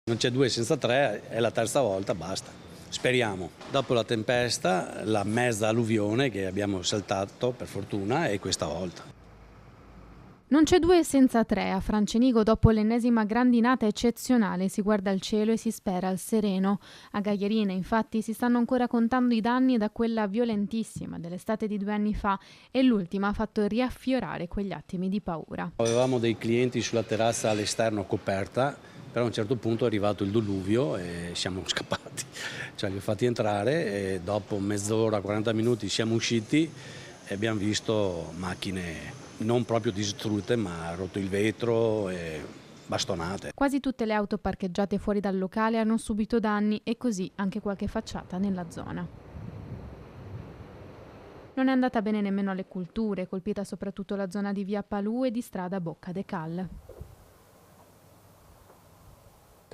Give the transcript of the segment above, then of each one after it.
Non c'è due senza tre, è la terza volta, basta. Speriamo. Dopo la tempesta, la mezza alluvione che abbiamo saltato, per fortuna, è questa volta. Non c'è due senza tre. A Francenico, dopo l'ennesima grandinata eccezionale, si guarda al cielo e si spera al sereno. A Gaglierina, infatti, si stanno ancora contando i danni da quella violentissima dell'estate di 2 anni fa e l'ultima ha fatto riaffiorare quegli attimi di paura. Avevamo dei clienti sulla terrazza all'esterno coperta, però a un certo punto è arrivato il diluvio e siamo scappati. Cioè li ho fatti entrare e dopo mezz'ora, 40 minuti siamo usciti e abbiamo visto macchine non proprio distrutte, ma rotto il vetro e bastonate. Quasi tutte le auto parcheggiate fuori dal locale hanno subito danni e così anche qualche facciata nella zona. Non è andata bene nemmeno alle culture, colpita soprattutto la zona di via Palù e di strada Bocca de Cal.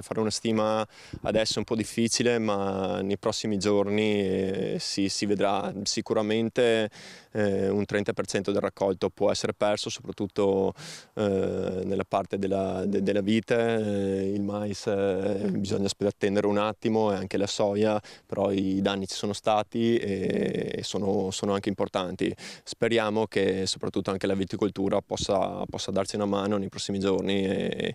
Fare una stima adesso è un po' difficile, ma nei prossimi giorni si vedrà. Sicuramente un 30% del raccolto può essere perso, soprattutto nella parte della vite. Il mais bisogna attendere un attimo, e anche la soia, però i danni ci sono stati e sono anche importanti. Speriamo che soprattutto anche la viticoltura possa darci una mano nei prossimi giorni e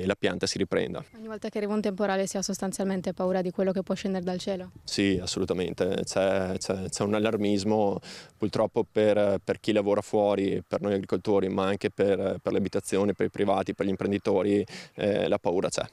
la pianta si riprenda. Ogni volta che arriva un temporale si ha sostanzialmente paura di quello che può scendere dal cielo? Sì, assolutamente, c'è un allarmismo purtroppo per chi lavora fuori, per noi agricoltori, ma anche per le abitazioni, per i privati, per gli imprenditori, la paura c'è.